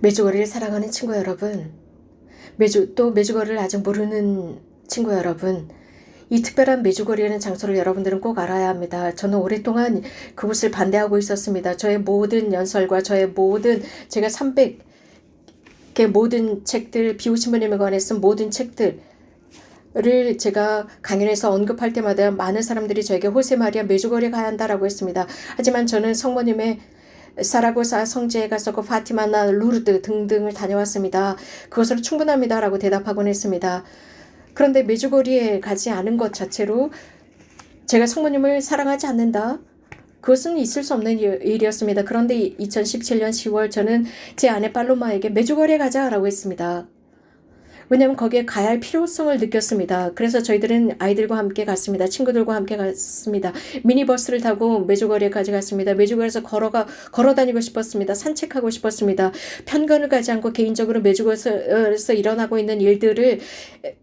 메주거리를 사랑하는 친구 여러분, 메주거리를 아직 모르는 친구 여러분, 이 특별한 메주거리라는 장소를 여러분들은 꼭 알아야 합니다. 저는 오랫동안 그곳을 반대하고 있었습니다. 저의 모든 연설과 저의 모든 제가 300개 모든 책들, 비오신부님에 관해 쓴 모든 책들을 제가 강연에서 언급할 때마다 많은 사람들이 저에게 호세마리아 메주거리에 가야 한다라고 했습니다. 하지만 저는 성모님의 사라고사 성지에 갔었고 파티마나 루르드 등등을 다녀왔습니다. 그것으로 충분합니다 라고 대답하곤 했습니다. 그런데 메주거리에 가지 않은 것 자체로 제가 성모님을 사랑하지 않는다? 그것은 있을 수 없는 일이었습니다. 그런데 2017년 10월 저는 제 아내 팔로마에게 메주거리에 가자라고 했습니다. 왜냐하면 거기에 가야 할 필요성을 느꼈습니다. 그래서 저희들은 아이들과 함께 갔습니다. 친구들과 함께 갔습니다. 미니버스를 타고 메주거리에까지 갔습니다. 메주거리에서 걸어 다니고 싶었습니다. 산책하고 싶었습니다. 편견을 가지 않고 개인적으로 메주거리에서 일어나고 있는 일들을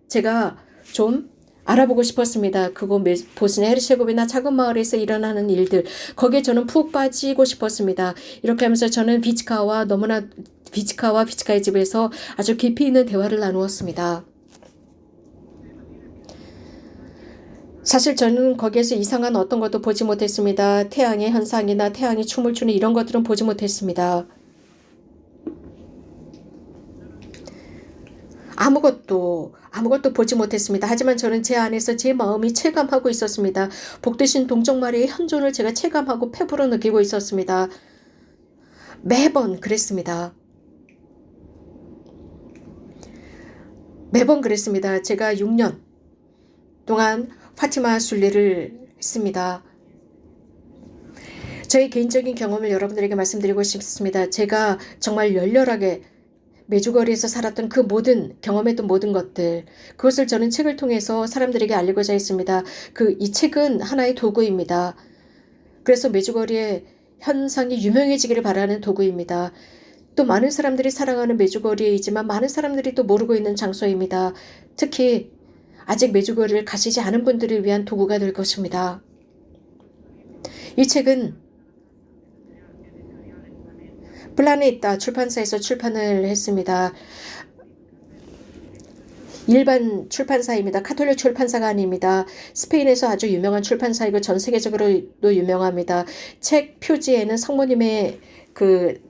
제가 좀 알아보고 싶었습니다. 그곳 보스니아 헤르체고비나 작은 마을에서 일어나는 일들, 거기에 저는 푹 빠지고 싶었습니다. 이렇게 하면서 저는 비치카와 비치카의 집에서 아주 깊이 있는 대화를 나누었습니다. 사실 저는 거기에서 이상한 어떤 것도 보지 못했습니다. 태양의 현상이나 태양이 춤을 추는 이런 것들은 보지 못했습니다. 아무것도 보지 못했습니다. 하지만 저는 제 안에서 제 마음이 체감하고 있었습니다. 복되신 동정마리의 현존을 제가 체감하고 폐부로 느끼고 있었습니다. 매번 그랬습니다. 제가 6년 동안 파티마 순례를 했습니다. 저의 개인적인 경험을 여러분들에게 말씀드리고 싶습니다. 제가 정말 열렬하게 메주거리에서 살았던 그 모든 경험했던 모든 것들, 그것을 저는 책을 통해서 사람들에게 알리고자 했습니다. 이 책은 하나의 도구입니다. 그래서 메주거리의 현상이 유명해지기를 바라는 도구입니다. 또 많은 사람들이 사랑하는 메주거리이지만 많은 사람들이 또 모르고 있는 장소입니다. 특히 아직 메주거리를 가시지 않은 분들을 위한 도구가 될 것입니다. 이 책은 플라네타 출판사에서 출판을 했습니다. 일반 출판사입니다. 카톨릭 출판사가 아닙니다. 스페인에서 아주 유명한 출판사이고 전 세계적으로도 유명합니다. 책 표지에는 성모님의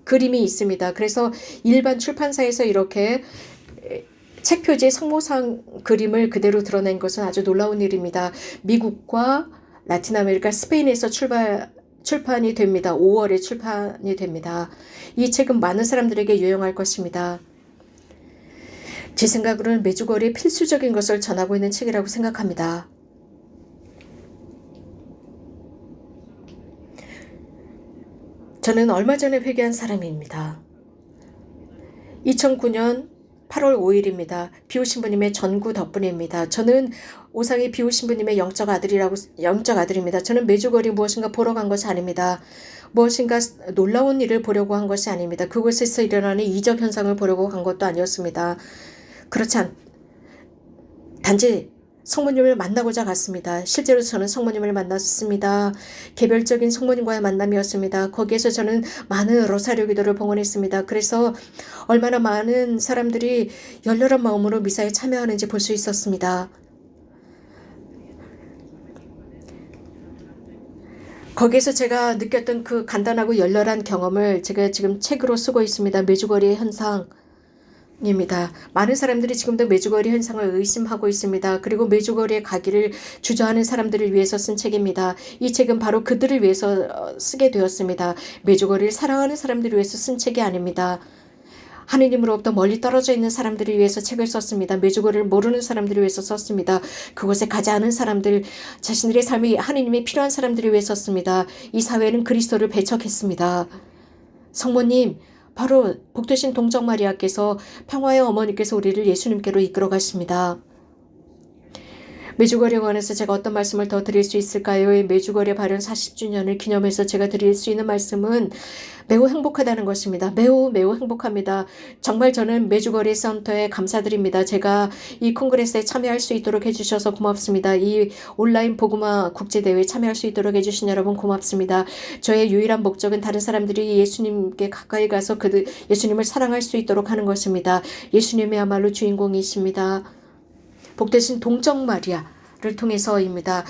그림이 있습니다. 그래서 일반 출판사에서 이렇게 책 표지에 성모상 그림을 그대로 드러낸 것은 아주 놀라운 일입니다. 미국과 라틴 아메리카, 스페인에서 출판이 됩니다. 5월에 출판이 됩니다. 이 책은 많은 사람들에게 유용할 것입니다. 제 생각으로는 메주거리의 필수적인 것을 전하고 있는 책이라고 생각합니다. 저는 얼마 전에 회개한 사람입니다. 2009년 8월 5일입니다. 비오신부님의 전구 덕분입니다. 저는 오상의 비오신부님의 영적 아들입니다. 저는 메주거리 무엇인가 보러 간 것이 아닙니다. 무엇인가 놀라운 일을 보려고 한 것이 아닙니다. 그곳에서 일어나는 이적 현상을 보려고 간 것도 아니었습니다. 단지 성모님을 만나고자 갔습니다. 실제로 저는 성모님을 만났습니다. 개별적인 성모님과의 만남이었습니다. 거기에서 저는 많은 로사rio 기도를 봉헌했습니다. 그래서 얼마나 많은 사람들이 열렬한 마음으로 미사에 참여하는지 볼 수 있었습니다. 거기에서 제가 느꼈던 그 간단하고 열렬한 경험을 제가 지금 책으로 쓰고 있습니다. 메주거리의 현상. 입니다. 많은 사람들이 지금도 메주거리 현상을 의심하고 있습니다. 그리고 메주거리에 가기를 주저하는 사람들을 위해서 쓴 책입니다. 이 책은 바로 그들을 위해서 쓰게 되었습니다. 메주거리를 사랑하는 사람들을 위해서 쓴 책이 아닙니다. 하느님으로부터 멀리 떨어져 있는 사람들을 위해서 책을 썼습니다. 메주거리를 모르는 사람들을 위해서 썼습니다. 그곳에 가지 않은 사람들, 자신들의 삶이 하느님이 필요한 사람들을 위해 썼습니다. 이 사회는 그리스도를 배척했습니다. 성모님, 바로 복되신 동정 마리아께서 평화의 어머니께서 우리를 예수님께로 이끌어 가십니다. 메주거리에 관해서 제가 어떤 말씀을 더 드릴 수 있을까요? 이 메주거리 발현 40주년을 기념해서 제가 드릴 수 있는 말씀은 매우 행복하다는 것입니다. 매우 행복합니다. 정말 저는 메주거리 센터에 감사드립니다. 제가 이 콩그레스에 참여할 수 있도록 해주셔서 고맙습니다. 이 온라인 복음화 국제대회에 참여할 수 있도록 해주신 여러분 고맙습니다. 저의 유일한 목적은 다른 사람들이 예수님께 가까이 가서 예수님을 사랑할 수 있도록 하는 것입니다. 예수님이야말로 주인공이십니다. 복되신 동정 마리아를 통해서입니다.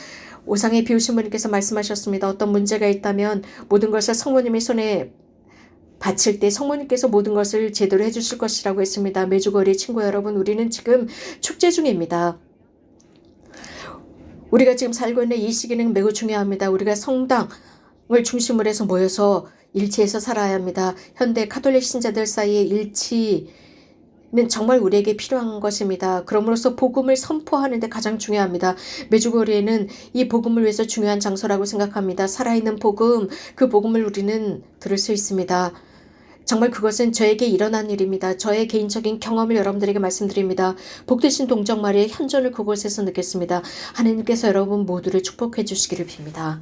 오상의 비우신 분께서 말씀하셨습니다. 어떤 문제가 있다면 모든 것을 성모님의 손에 바칠 때 성모님께서 모든 것을 제대로 해주실 것이라고 했습니다. 메주거리 친구 여러분, 우리는 지금 축제 중입니다. 우리가 지금 살고 있는 이 시기는 매우 중요합니다. 우리가 성당을 중심으로 해서 모여서 일치해서 살아야 합니다. 현대 카톨릭 신자들 사이의 일치는 정말 우리에게 필요한 것입니다. 그럼으로써 복음을 선포하는 데 가장 중요합니다. 메주거리에는 이 복음을 위해서 중요한 장소라고 생각합니다. 살아있는 복음, 그 복음을 우리는 들을 수 있습니다. 정말 그것은 저에게 일어난 일입니다. 저의 개인적인 경험을 여러분들에게 말씀드립니다. 복되신 동정 마리아의 현존을 그곳에서 느꼈습니다. 하나님께서 여러분 모두를 축복해 주시기를 빕니다.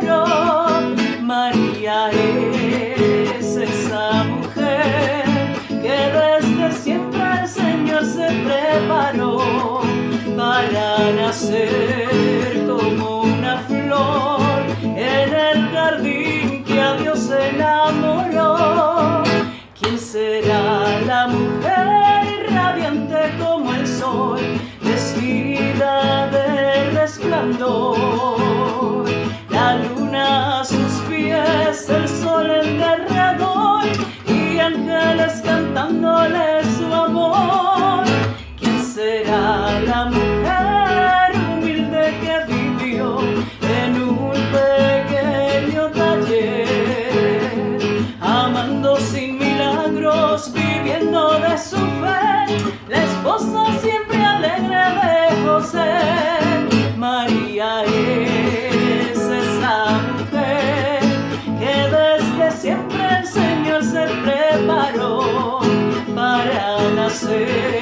enamoró. María es esa mujer que desde siempre el Señor se preparó para nacer como una flor en el jardín que a Dios enamoró. ¿Quién será la mujer radiante como el sol, vestida de resplandor? La luna a sus pies, el sol en derredor y ángeles cantándole su amor. ¿Quién será la mujer humilde que vivió en un pequeño taller, amando sin milagros, viviendo de su fe, la esposa siempre alegre de José? María es esa mujer que desde siempre el Señor se preparó para nacer